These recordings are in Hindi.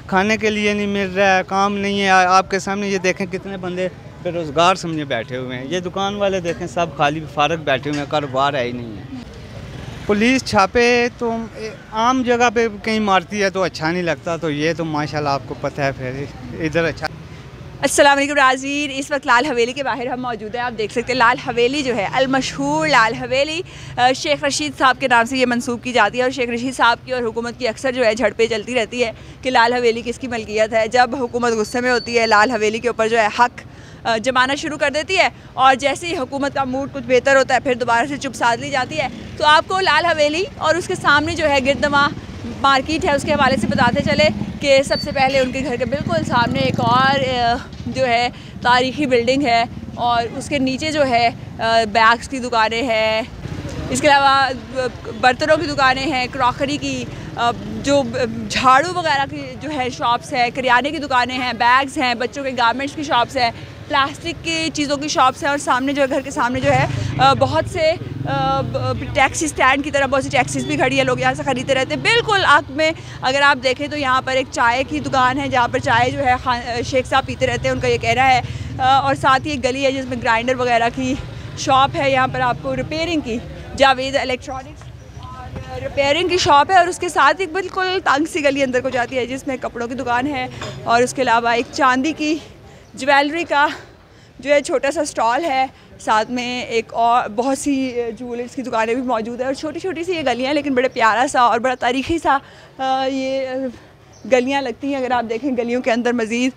खाने के लिए नहीं मिल रहा है, काम नहीं है। आपके सामने ये देखें कितने बंदे बेरोज़गार समझे बैठे हुए हैं। ये दुकान वाले देखें सब खाली फारग बैठे हुए हैं, कारोबार है ही नहीं है। पुलिस छापे तो आम जगह पे कहीं मारती है तो अच्छा नहीं लगता, तो ये तो माशाल्लाह आपको पता है फिर इधर अच्छा। अस्सलाम वालेकुम नाज़रीन, इस वक्त लाल हवेली के बाहर हम मौजूद हैं। आप देख सकते हैं लाल हवेली जो है अलमशहूर लाल हवेली शेख रशीद साहब के नाम से ये मंसूब की जाती है। और शेख रशीद साहब की और हुकूमत की अक्सर जो है झड़पें चलती रहती है कि लाल हवेली किसकी मलकियत है। जब हुकूमत गुस्से में होती है लाल हवेली के ऊपर जो है हक जमाना शुरू कर देती है, और जैसे ही हुकूमत का मूड कुछ बेहतर होता है फिर दोबारा से चुप साध ली जाती है। तो आपको लाल हवेली और उसके सामने जो है गिरदमा मार्केट है उसके हवाले से बताते चले कि सबसे पहले उनके घर के बिल्कुल सामने एक और जो है तारीख़ी बिल्डिंग है, और उसके नीचे जो है बैग्स की दुकानें हैं, इसके अलावा बर्तनों की दुकानें हैं, क्रॉकरी की, जो झाड़ू वगैरह की जो है शॉप्स है, करियाने की दुकानें हैं, बैग्स हैं, बच्चों के गारमेंट्स की शॉप्स हैं, प्लास्टिक की चीज़ों की शॉप्स हैं। और सामने जो है घर के सामने जो है बहुत से टैक्सी स्टैंड की तरह बहुत सी टैक्सीज भी खड़ी है, लोग यहाँ से ख़रीदते रहते हैं। बिल्कुल आग में अगर आप देखें तो यहाँ पर एक चाय की दुकान है जहाँ पर चाय जो है शेख साहब पीते रहते हैं, उनका ये कहना है। और साथ ही एक गली है जिसमें ग्राइंडर वगैरह की शॉप है, यहाँ पर आपको रिपेयरिंग की जावेद इलेक्ट्रॉनिक्स और रिपेयरिंग की शॉप है। और उसके साथ एक बिल्कुल तंग सी गली अंदर को जाती है जिसमें कपड़ों की दुकान है, और उसके अलावा एक चांदी की ज्वेलरी का जो है छोटा सा स्टॉल है। साथ में एक और बहुत सी ज्वेलर्स की दुकानें भी मौजूद है, और छोटी छोटी सी ये गलियाँ, लेकिन बड़े प्यारा सा और बड़ा तारीख़ी सा ये गलियाँ लगती हैं। अगर आप देखें गलियों के अंदर मज़ीद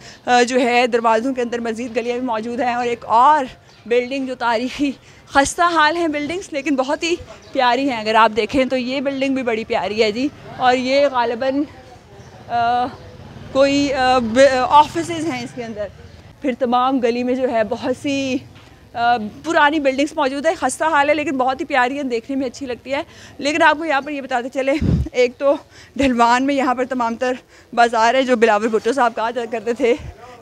जो है दरवाज़ों के अंदर मज़ीद गलियाँ भी मौजूद हैं, और एक और बिल्डिंग जो तारीख़ी खस्ता हाल हैं बिल्डिंग्स, लेकिन बहुत ही प्यारी हैं। अगर आप देखें तो ये बिल्डिंग भी बड़ी प्यारी है जी, और ये ग़ालिबन कोई ऑफिसेज़ हैं इसके अंदर। फिर तमाम गली में जो है बहुत सी पुरानी बिल्डिंग्स मौजूद है, खस्ता हाल है लेकिन बहुत ही प्यारी है, देखने में अच्छी लगती है। लेकिन आपको यहाँ पर ये बताते चले, एक तो ढलवान में यहाँ पर तमाम तर बाज़ार है जो बिलावल भुट्टो साहब कहा करते थे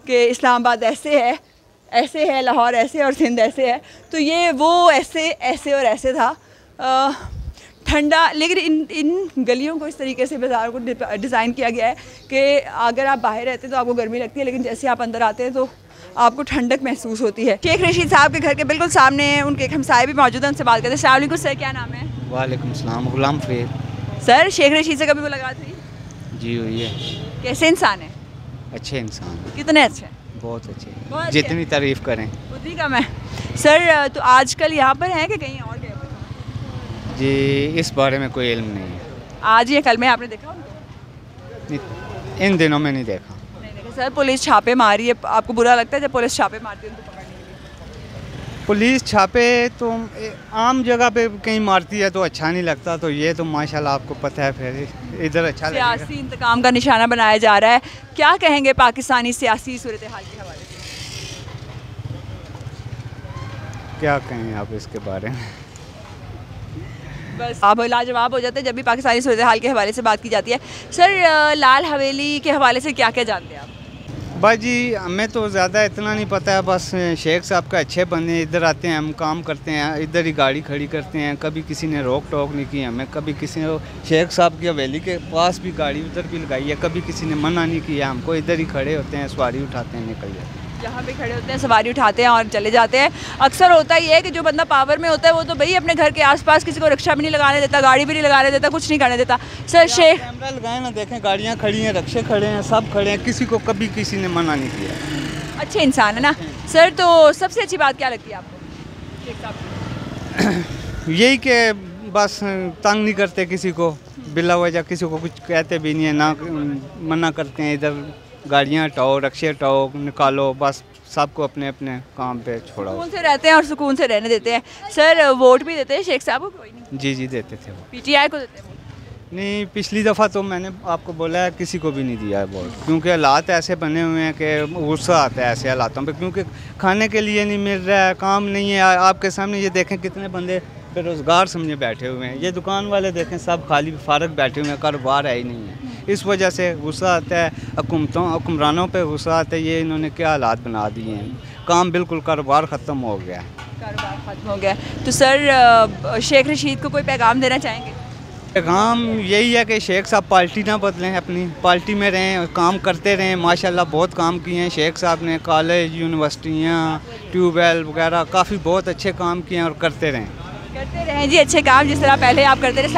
कि इस्लामाबाद ऐसे है, लाहौर ऐसे और सिंध ऐसे है। तो ये वो ऐसे और ऐसे था ठंडा। लेकिन इन गलियों को इस तरीके से बाज़ार को डिज़ाइन किया गया है कि अगर आप बाहर रहते हैं तो आपको गर्मी लगती है, लेकिन जैसे आप अंदर आते हैं तो आपको ठंडक महसूस होती है। शेख रशीद साहब के घर के बिल्कुल सामने उनके एक हमसाए भी मौजूद हैं, उनसे बात करते हैं। अस्सलाम वालेकुम सर, क्या नाम है? वालेकुम सलाम, गुलाम फरीद। सर शेख रशीद से कभी मुलाकात हुई? जी हुई है। कैसे इंसान है? अच्छे इंसान, कितने अच्छे? बहुत अच्छे, जितनी तारीफ़ करें उतनी कम है। सर तो आजकल यहाँ पर हैं कि कहीं और गए? जी इस बारे में कोई इल्म नहीं है। आज या कल में आपने देखा उनको? इन दिनों में नहीं देखा। नहीं सर, पुलिस छापे मारी है, आपको बुरा लगता है जब पुलिस छापे मारती है उनको पकड़ने के लिए? पुलिस छापे तो आम जगह पे कहीं मारती है तो अच्छा नहीं लगता, तो ये तो माशाल्लाह आपको पता है फिर इधर अच्छा लगेगा। सियासी इंतकाम का निशाना बनाया जा रहा है, क्या कहेंगे पाकिस्तानी सियासी सूरत हाल के हवाले से? क्या कहें आप इसके बारे में, बस आप लाजवाब हो जाते हैं जब भी पाकिस्तानी सूरत हाल के हवाले से बात की जाती है। सर लाल हवेली के हवाले से क्या क्या जानते हैं आप? बाजी हमें तो ज़्यादा इतना नहीं पता है, बस शेख साहब का अच्छे बंदे इधर आते हैं, हम काम करते हैं, इधर ही गाड़ी खड़ी करते हैं, कभी किसी ने रोक टोक नहीं की हमें, कभी किसी ने शेख साहब की हवेली के पास भी गाड़ी उधर भी लगाई है, कभी किसी ने मना नहीं किया हमको, इधर ही खड़े होते हैं, सवारी उठाते हैं, निकल जाते हैं। यहाँ पे खड़े होते हैं, सवारी उठाते हैं और चले जाते हैं। अक्सर होता ही है कि जो बंदा पावर में होता है वो तो भाई अपने घर के आसपास किसी को रिक्शा भी नहीं लगाने देता, गाड़ी भी नहीं लगाने देता, कुछ नहीं करने देता। सर शेख कैमरा लगाए ना, देखें गाड़ियाँ खड़ी हैं, रिक्शे खड़े हैं, सब खड़े हैं, किसी को कभी किसी ने मना नहीं किया। अच्छे इंसान है ना सर? तो सबसे अच्छी बात क्या लगती है आपको शेख साहब? यही कि बस तंग नहीं करते किसी को, बिला वजह किसी को कुछ कहते भी नहीं है, ना मना करते हैं, इधर गाड़ियाँ हटाओ, रिक्शे हटाओ, निकालो, बस सबको अपने अपने काम पे छोड़ा। सुकून से रहते हैं और सुकून से रहने देते हैं। सर वोट भी देते हैं शेख साहब को? कोई नहीं। जी देते थे वो। पीटीआई को देते हैं? नहीं, पिछली दफ़ा तो मैंने आपको बोला है किसी को भी नहीं दिया है वोट, क्योंकि हालात ऐसे बने हुए हैं कि गुस्सा आता है ऐसे हालातों पे, क्योंकि खाने के लिए नहीं मिल रहा है, काम नहीं है। आपके सामने ये देखें कितने बंदे बेरोज़गार समझे बैठे हुए हैं, ये दुकान वाले देखें सब खाली फारग बैठे हुए हैं, कारोबार है ही नहीं है। इस वजह से गुस्सा आता है, हुक्मरानों पे गुस्सा आता है, ये इन्होंने क्या हालात बना दिए हैं, काम बिल्कुल कारोबार ख़त्म हो गया है, कारोबार ख़त्म हो गया। तो सर शेख रशीद को कोई पैगाम देना चाहेंगे? काम यही है कि शेख साहब पार्टी ना बदलें, अपनी पार्टी में रहें और काम करते रहें। माशाल्लाह बहुत काम किए हैं शेख साहब ने, कॉलेज, यूनिवर्सिटियाँ, ट्यूबवेल वगैरह काफ़ी बहुत अच्छे काम किए हैं और करते रहें। जी अच्छे काम जिस तरह पहले आप करते रहे,